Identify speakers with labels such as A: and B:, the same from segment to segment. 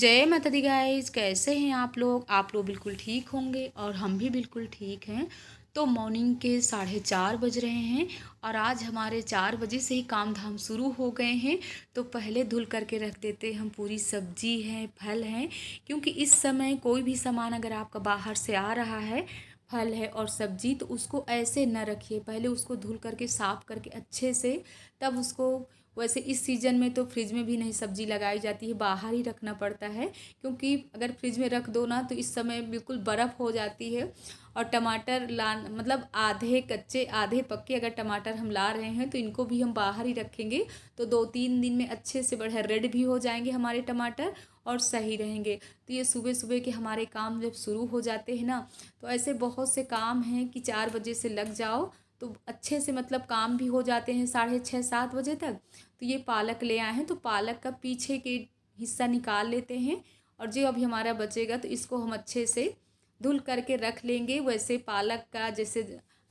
A: जय माता दी गाइस। कैसे हैं आप लोग बिल्कुल ठीक होंगे और हम भी बिल्कुल ठीक हैं। तो मॉर्निंग के 4:30 बज रहे हैं और आज हमारे 4 बजे से ही काम धाम शुरू हो गए हैं। तो पहले धुल करके रख देते हम पूरी सब्जी है, फल हैं, क्योंकि इस समय कोई भी सामान अगर आपका बाहर से आ रहा है, फल है और सब्जी, तो उसको ऐसे न रखिए। पहले उसको धुल करके साफ़ करके अच्छे से तब उसको, वैसे इस सीज़न में तो फ्रिज में भी नहीं सब्ज़ी लगाई जाती है, बाहर ही रखना पड़ता है, क्योंकि अगर फ्रिज में रख दो ना तो इस समय बिल्कुल बर्फ़ हो जाती है। और टमाटर ला मतलब आधे कच्चे आधे पक्के अगर टमाटर हम ला रहे हैं तो इनको भी हम बाहर ही रखेंगे, तो 2-3 दिन में अच्छे से बढ़िया रेड भी हो जाएंगे हमारे टमाटर और सही रहेंगे। तो ये सुबह सुबह के हमारे काम जब शुरू हो जाते हैं ना, तो ऐसे बहुत से काम हैं कि 4 बजे से लग जाओ तो अच्छे से मतलब काम भी हो जाते हैं 6:30-7 बजे तक। तो ये पालक ले आए हैं, तो पालक का पीछे के हिस्सा निकाल लेते हैं और जो अभी हमारा बचेगा तो इसको हम अच्छे से धुल करके रख लेंगे। वैसे पालक का जैसे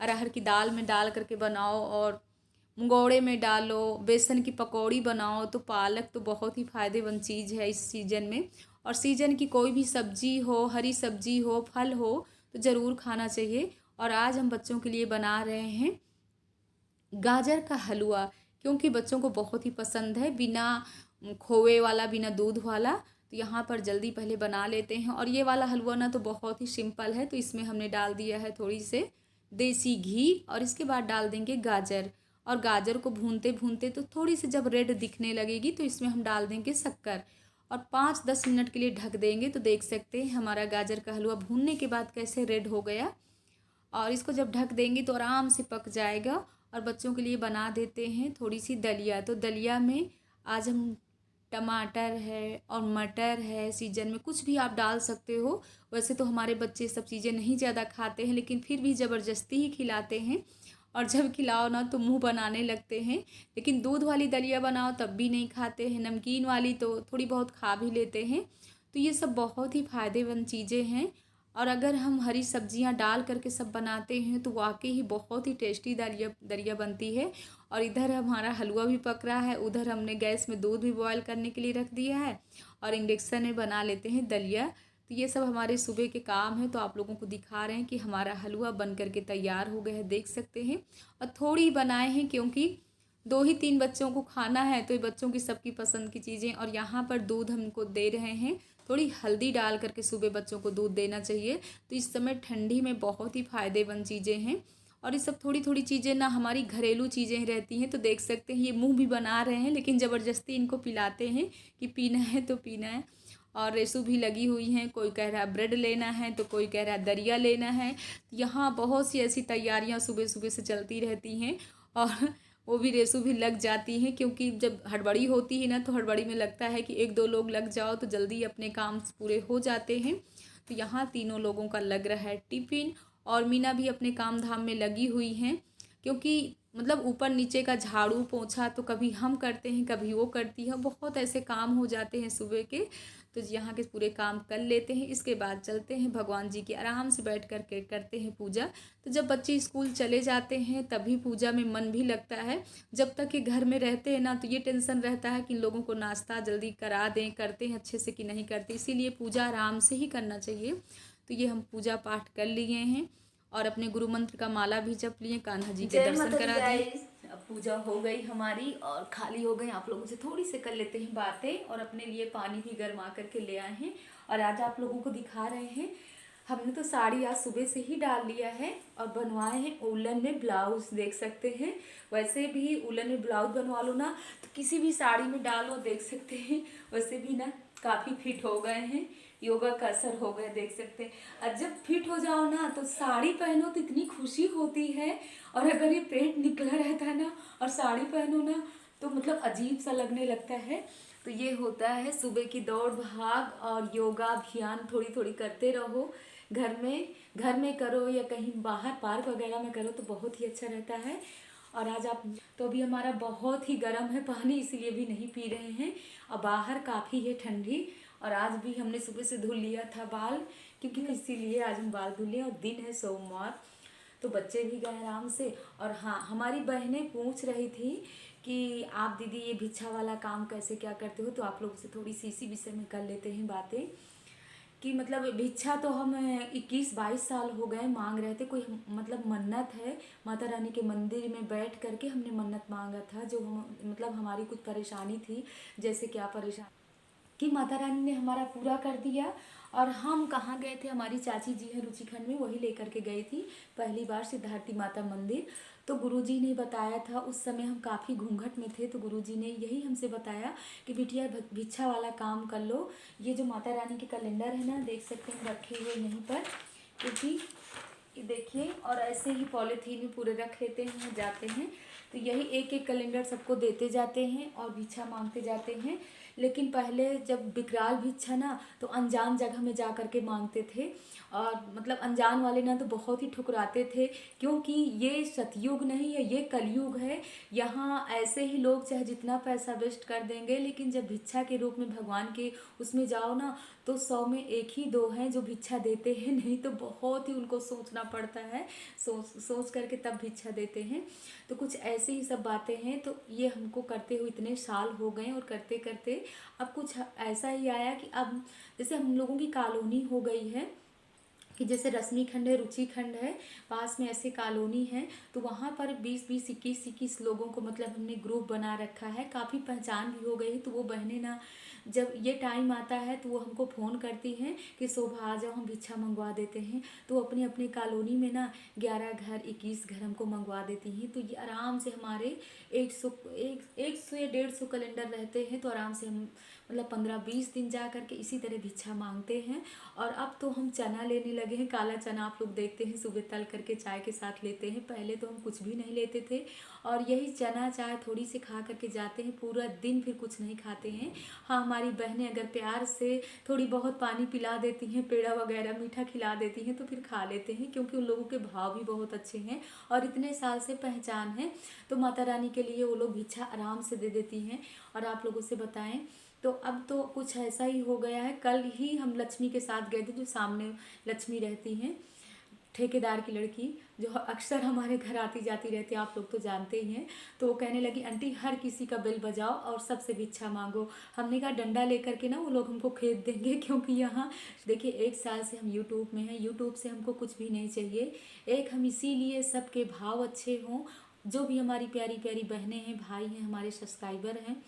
A: अरहर की दाल में डाल करके बनाओ और मुंगौड़े में डालो, बेसन की पकौड़ी बनाओ, तो पालक तो बहुत ही फ़ायदेमंद चीज़ है इस सीज़न में। और सीज़न की कोई भी सब्ज़ी हो, हरी सब्ज़ी हो, फल हो, तो ज़रूर खाना चाहिए। और आज हम बच्चों के लिए बना रहे हैं गाजर का हलवा, क्योंकि बच्चों को बहुत ही पसंद है, बिना खोए वाला, बिना दूध वाला। तो यहाँ पर जल्दी पहले बना लेते हैं। और ये वाला हलवा ना तो बहुत ही सिंपल है, तो इसमें हमने डाल दिया है थोड़ी से देसी घी और इसके बाद डाल देंगे गाजर। और गाजर को भूनते भूनते तो थोड़ी सी जब रेड दिखने लगेगी तो इसमें हम डाल देंगे शक्कर और 5-10 मिनट के लिए ढक देंगे। तो देख सकते हैं हमारा गाजर का हलवा भूनने के बाद कैसे रेड हो गया। और इसको जब ढक देंगे तो आराम से पक जाएगा। और बच्चों के लिए बना देते हैं थोड़ी सी दलिया। तो दलिया में आज हम टमाटर है और मटर है, सीजन में कुछ भी आप डाल सकते हो। वैसे तो हमारे बच्चे सब चीज़ें नहीं ज़्यादा खाते हैं, लेकिन फिर भी ज़बरदस्ती ही खिलाते हैं। और जब खिलाओ ना तो मुंह बनाने लगते हैं। लेकिन दूध वाली दलिया बनाओ तब भी नहीं खाते हैं, नमकीन वाली तो थोड़ी बहुत खा भी लेते हैं। तो ये सब बहुत ही फ़ायदेमंद चीज़ें हैं। और अगर हम हरी सब्जियां डाल करके सब बनाते हैं तो वाकई ही बहुत ही टेस्टी दलिया दलिया बनती है। और इधर हमारा हलवा भी पक रहा है, उधर हमने गैस में दूध भी बॉयल करने के लिए रख दिया है और इंडक्शन में बना लेते हैं दलिया। तो ये सब हमारे सुबह के काम हैं। तो आप लोगों को दिखा रहे हैं कि हमारा हलवा बन करके तैयार हो गया है, देख सकते हैं। और थोड़ी ही बनाए हैं क्योंकि 2 ही 3 बच्चों को खाना है, तो ये बच्चों की सबकी पसंद की चीज़ें। और यहाँ पर दूध हमको दे रहे हैं, थोड़ी हल्दी डाल करके सुबह बच्चों को दूध देना चाहिए। तो इस समय ठंडी में बहुत ही फ़ायदेमंद चीज़ें हैं। और ये सब थोड़ी थोड़ी चीज़ें ना हमारी घरेलू चीज़ें रहती हैं। तो देख सकते हैं ये मुंह भी बना रहे हैं, लेकिन ज़बरदस्ती इनको पिलाते हैं कि पीना है तो पीना है। और रेसू भी लगी हुई हैं, कोई कह रहा है ब्रेड लेना है तो कोई कह रहा है दरिया लेना है। यहाँ बहुत सी ऐसी तैयारियाँ सुबह सुबह से चलती रहती हैं। और वो भी रेसू भी लग जाती हैं, क्योंकि जब हड़बड़ी होती है ना तो हड़बड़ी में लगता है कि 1-2 लोग लग जाओ तो जल्दी अपने काम पूरे हो जाते हैं। तो यहाँ तीनों लोगों का लग रहा है टिफ़िन। और मीना भी अपने काम धाम में लगी हुई हैं, क्योंकि मतलब ऊपर नीचे का झाड़ू पोछा तो कभी हम करते हैं कभी वो करती है, बहुत ऐसे काम हो जाते हैं सुबह के। तो यहाँ के पूरे काम कर लेते हैं, इसके बाद चलते हैं भगवान जी की, आराम से बैठ कर के करते हैं पूजा। तो जब बच्चे स्कूल चले जाते हैं तभी पूजा में मन भी लगता है। जब तक ये घर में रहते हैं ना तो ये टेंशन रहता है कि इन लोगों को नाश्ता जल्दी करा दें, करते हैं अच्छे से कि नहीं करते, इसीलिए पूजा आराम से ही करना चाहिए। तो ये हम पूजा पाठ कर लिए हैं और अपने गुरु मंत्र का माला भी जप लिए, कान्हा जी के दर्शन करा दिए। अब पूजा हो गई हमारी और खाली हो गए। आप लोगों से थोड़ी से कर लेते हैं बातें और अपने लिए पानी भी गर्मा करके ले आए हैं। और आज आप लोगों को दिखा रहे हैं, हमने तो साड़ी आज सुबह से ही डाल लिया है और बनवाए हैं उलन में ब्लाउज, देख सकते हैं। वैसे भी उलन में ब्लाउज बनवा लो ना तो किसी भी साड़ी में डालो, देख सकते हैं। वैसे भी ना काफ़ी फिट हो गए हैं, योगा का असर हो गया, देख सकते हैं। और जब फिट हो जाओ ना तो साड़ी पहनो तो इतनी खुशी होती है। और अगर ये पेट निकला रहता है ना और साड़ी पहनो ना तो मतलब अजीब सा लगने लगता है। तो ये होता है सुबह की दौड़ भाग और योगा अभियान थोड़ी थोड़ी करते रहो। घर में करो या कहीं बाहर पार्क वगैरह में करो तो बहुत ही अच्छा रहता है। और आज आप तो अभी हमारा बहुत ही गर्म है पानी, इसीलिए भी नहीं पी रहे हैं। और बाहर काफ़ी है ठंडी। और आज भी हमने सुबह से धुल लिया था बाल, क्योंकि इसीलिए आज हम बाल धुल लिए। और दिन है सोमवार, तो बच्चे भी गए आराम से। और हाँ, हमारी बहनें पूछ रही थी कि आप दीदी ये भिक्षा वाला काम कैसे क्या करते हो, तो आप लोगों से थोड़ी सी इसी विषय में कर लेते हैं बातें। कि मतलब भिक्षा तो हम 21-22 साल हो गए मांग रहे थे। कोई मतलब मन्नत है, माता रानी के मंदिर में बैठ करके हमने मन्नत मांगा था, जो हम मतलब हमारी कुछ परेशानी थी। जैसे क्या परेशानी कि माता रानी ने हमारा पूरा कर दिया। और हम कहाँ गए थे, हमारी चाची जी हैं रुचिखंड में, वही लेकर के गई थी पहली बार सिद्धार्थी माता मंदिर। तो गुरुजी ने बताया था, उस समय हम काफ़ी घूंघट में थे, तो गुरुजी ने यही हमसे बताया कि बिटिया भिक्षा वाला काम कर लो। ये जो माता रानी के कैलेंडर है ना, देख सकते हैं रखे हुए यहीं पर, क्योंकि ये देखिए, और ऐसे ही पॉलीथीन में पूरे रख लेते हैं, जाते हैं तो यही एक एक कैलेंडर सबको देते जाते हैं और भिक्षा मांगते जाते हैं। लेकिन पहले जब विकराल भिक्षा ना, तो अनजान जगह में जा कर के मांगते थे, और मतलब अनजान वाले ना तो बहुत ही ठुकराते थे, क्योंकि ये सतयुग नहीं है, ये कलयुग है। यहाँ ऐसे ही लोग चाहे जितना पैसा वेस्ट कर देंगे, लेकिन जब भिक्षा के रूप में भगवान के उसमें जाओ ना, तो 100 में 1 ही 2 हैं जो भिक्षा देते हैं, नहीं तो बहुत ही उनको सोचना पड़ता है, सोच करके तब भिक्षा देते हैं। तो कुछ ऐसी ही सब बातें हैं। तो ये हमको करते हुए इतने साल हो गए, और करते करते अब कुछ ऐसा ही आया कि अब जैसे हम लोगों की कॉलोनी हो गई है, कि जैसे रश्मि खंड है, रुचि खंड है, पास में ऐसे कॉलोनी है, तो वहाँ पर 20-20, 21-21 लोगों को मतलब हमने ग्रुप बना रखा है। काफ़ी पहचान भी हो गई है। तो वो बहनें ना, जब ये टाइम आता है तो वो हमको फ़ोन करती हैं कि शोभा आ जाओ, हम भिक्षा मंगवा देते हैं। तो अपने अपने कॉलोनी में ना 11 घर, 21 घर हमको मंगवा देती हैं। तो ये आराम से हमारे 100 या 150 कैलेंडर रहते हैं। तो आराम से हम मतलब 15-20 दिन जा करके इसी तरह भिक्षा मांगते हैं। और अब तो हम चना लेने लगे हैं, काला चना आप लोग देखते हैं, सुबह तल करके चाय के साथ लेते हैं। पहले तो हम कुछ भी नहीं लेते थे, और यही चना चाय थोड़ी सी खा करके जाते हैं, पूरा दिन फिर कुछ नहीं खाते हैं। हाँ, हमारी बहनें अगर प्यार से थोड़ी बहुत पानी पिला देती हैं, पेड़ा वगैरह मीठा खिला देती हैं, तो फिर खा लेते हैं, क्योंकि उन लोगों के भाव भी बहुत अच्छे हैं और इतने साल से पहचान है। तो माता रानी के लिए वो लोग भिक्षा आराम से दे देती हैं। और आप लोगों से बताएं, तो अब तो कुछ ऐसा ही हो गया है। कल ही हम लक्ष्मी के साथ गए थे, जो सामने लक्ष्मी रहती हैं, ठेकेदार की लड़की, जो अक्सर हमारे घर आती जाती रहती है, आप लोग तो जानते ही हैं। तो वो कहने लगी, आंटी हर किसी का बिल बजाओ और सबसे भिक्षा मांगो। हमने कहा डंडा लेकर के ना वो लोग हमको खेद देंगे, क्योंकि यहाँ देखिए 1 साल से हम यूट्यूब में हैं, यूट्यूब से हमको कुछ भी नहीं चाहिए। एक हम इसीलिए सबके भाव अच्छे हों, जो भी हमारी प्यारी प्यारी बहनें हैं, भाई हैं, हमारे सब्सक्राइबर हैं,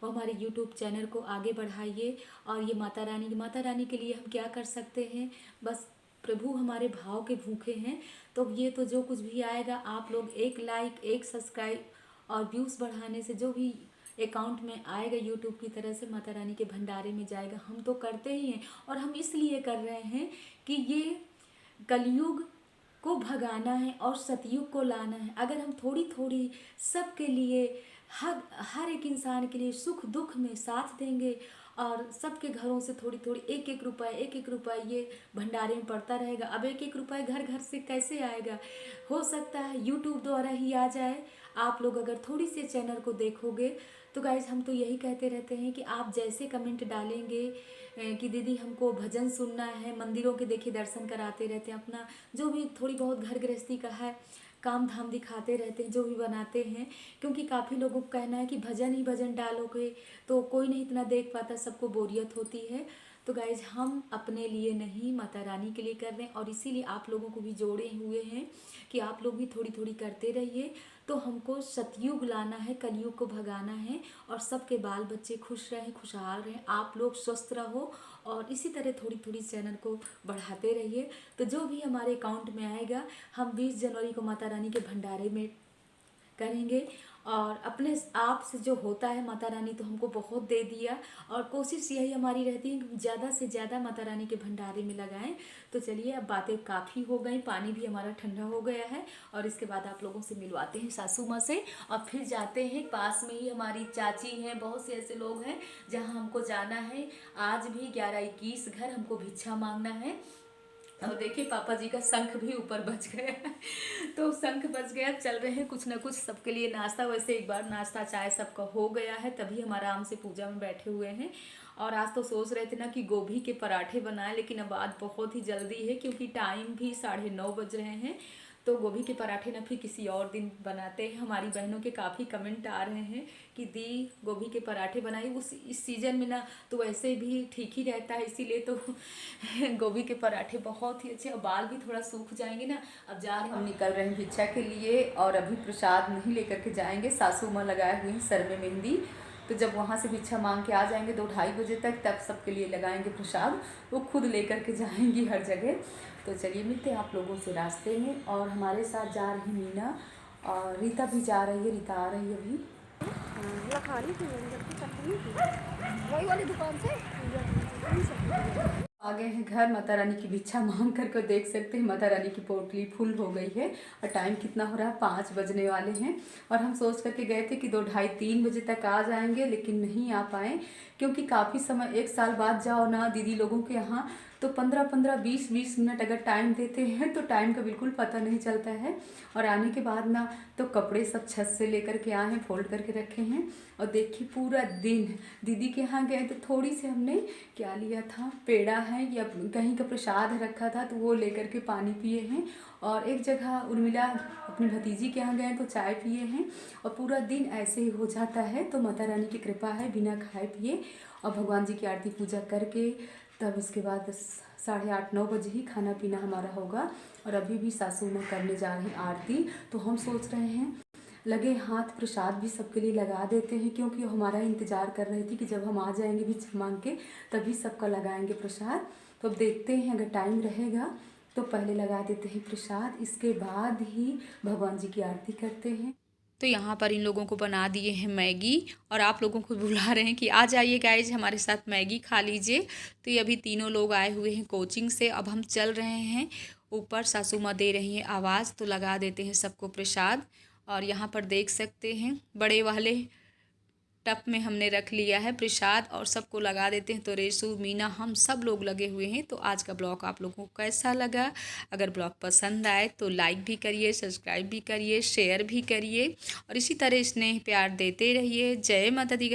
A: वो हमारे यूट्यूब चैनल को आगे बढ़ाइए। और ये माता रानी के लिए हम क्या कर सकते हैं, बस प्रभु हमारे भाव के भूखे हैं। तो ये तो जो कुछ भी आएगा, आप लोग 1 लाइक, 1 सब्सक्राइब और व्यूज़ बढ़ाने से जो भी अकाउंट में आएगा यूट्यूब की तरह से, माता रानी के भंडारे में जाएगा। हम तो करते ही हैं, और हम इसलिए कर रहे हैं कि ये कलयुग को भगाना है और सतयुग को लाना है। अगर हम थोड़ी थोड़ी सबके लिए, हर एक इंसान के लिए सुख दुख में साथ देंगे, और सबके घरों से थोड़ी थोड़ी 1-1 रुपये ये भंडारे में पड़ता रहेगा। अब 1-1 रुपये घर घर से कैसे आएगा, हो सकता है यूट्यूब द्वारा ही आ जाए। आप लोग अगर थोड़ी सी चैनल को देखोगे तो गाइज, हम तो यही कहते रहते हैं कि आप जैसे कमेंट डालेंगे कि दीदी हमको भजन सुनना है, मंदिरों के देखिए दर्शन कराते रहते हैं, अपना जो भी थोड़ी बहुत घर गृहस्थी का है काम धाम दिखाते रहते हैं, जो भी बनाते हैं। क्योंकि काफ़ी लोगों को कहना है कि भजन ही भजन डालोगे तो कोई नहीं इतना देख पाता, सबको बोरियत होती है। तो गाइज, हम अपने लिए नहीं, माता रानी के लिए कर रहे हैं, और इसीलिए आप लोगों को भी जोड़े हुए हैं कि आप लोग भी थोड़ी थोड़ी करते रहिए। तो हमको सतयुग लाना है, कलयुग को भगाना है, और सबके बाल बच्चे खुश रहें, खुशहाल रहें, आप लोग स्वस्थ रहो, और इसी तरह थोड़ी थोड़ी चैनल को बढ़ाते रहिए। तो जो भी हमारे अकाउंट में आएगा, हम 20 जनवरी को माता रानी के भंडारे में करेंगे। और अपने आप से जो होता है, माता रानी तो हमको बहुत दे दिया, और कोशिश यही हमारी रहती है कि ज़्यादा से ज़्यादा माता रानी के भंडारे में लगाएं। तो चलिए, अब बातें काफ़ी हो गई, पानी भी हमारा ठंडा हो गया है, और इसके बाद आप लोगों से मिलवाते हैं सासू माँ से, और फिर जाते हैं। पास में ही हमारी चाची हैं, बहुत से ऐसे लोग हैं जहाँ हमको जाना है। आज भी 11-21 घर हमको भिक्षा मांगना है। और देखिए, पापा जी का शंख भी ऊपर बज गया तो शंख बज गया, चल रहे हैं कुछ ना कुछ सबके लिए नाश्ता। वैसे एक बार नाश्ता चाय सबका हो गया है, तभी हम आराम से पूजा में बैठे हुए हैं। और आज तो सोच रहे थे ना कि गोभी के पराठे बनाएं, लेकिन अब आज बहुत ही जल्दी है, क्योंकि टाइम भी 9:30 बज रहे हैं। तो गोभी के पराठे ना फिर किसी और दिन बनाते हैं। हमारी बहनों के काफ़ी कमेंट आ रहे हैं कि दी गोभी के पराठे बनाई, उस इस सीज़न में ना तो वैसे भी ठीक ही रहता है, इसीलिए तो गोभी के पराठे बहुत ही अच्छे। और बाल भी थोड़ा सूख जाएंगे ना। अब जा रहे हम निकल रहे हैं भिक्षा के लिए, और अभी प्रसाद नहीं लेकर के जाएंगे। सासू माँ लगाए हुई सर में मेहंदी, तो जब वहाँ से भिक्षा मांग के आ जाएंगे 2-2:30 बजे तक, तब सबके लिए लगाएंगे प्रसाद। वो खुद लेकर के जाएंगी हर जगह। तो चलिए मिलते हैं आप लोगों से रास्ते में। और हमारे साथ जा रही मीना, और रीता भी जा रही है। रीता आ रही है अभी। वही वाली दुकान से आ गए हैं घर। माता रानी की भिक्षा मांग करके देख सकते हैं माता रानी की पोटली फुल हो गई है। और टाइम कितना हो रहा है, 5 बजने वाले हैं। और हम सोच करके गए थे कि 2-2:30-3 बजे तक आ जाएंगे, लेकिन नहीं आ पाए, क्योंकि काफ़ी समय, 1 साल बाद जाओ ना दीदी लोगों के यहाँ, तो 15-15, 20-20 मिनट अगर टाइम देते हैं तो टाइम का बिल्कुल पता नहीं चलता है। और आने के बाद ना तो कपड़े सब छत से लेकर के आए हैं, फोल्ड करके रखे हैं। और देखिए पूरा दिन दीदी के यहाँ गए तो थोड़ी सी हमने क्या लिया था, पेड़ा है या कहीं का प्रसाद रखा था, तो वो लेकर के पानी पिए हैं। और एक जगह उर्मिला अपनी भतीजी के यहाँ गए तो चाय पिए हैं। और पूरा दिन ऐसे ही हो जाता है। तो माता रानी की कृपा है, बिना खाए पिए और भगवान जी की आरती पूजा करके तब उसके बाद 8:30-9 बजे ही खाना पीना हमारा होगा। और अभी भी सासू माँ करने जा रहे हैं आरती। तो हम सोच रहे हैं लगे हाथ प्रसाद भी सबके लिए लगा देते हैं, क्योंकि हमारा इंतज़ार कर रही थी कि जब हम आ जाएंगे भिक्षा मांग के तभी सबका लगाएंगे प्रसाद। तो अब देखते हैं, अगर टाइम रहेगा तो पहले लगा देते हैं प्रसाद, इसके बाद ही भगवान जी की आरती करते हैं। तो यहाँ पर इन लोगों को बना दिए हैं मैगी, और आप लोगों को बुला रहे हैं कि आ जाइए गाइज हमारे साथ मैगी खा लीजिए। तो ये अभी तीनों लोग आए हुए हैं कोचिंग से। अब हम चल रहे हैं ऊपर, सासू माँ दे रही हैं आवाज़, तो लगा देते हैं सबको प्रसाद। और यहाँ पर देख सकते हैं बड़े वाले टप में हमने रख लिया है प्रसाद, और सबको लगा देते हैं। तो रेशू, मीना, हम सब लोग लगे हुए हैं। तो आज का ब्लॉग आप लोगों को कैसा लगा? अगर ब्लॉग पसंद आए तो लाइक भी करिए, सब्सक्राइब भी करिए, शेयर भी करिए, और इसी तरह स्नेह प्यार देते रहिए। जय माता दी।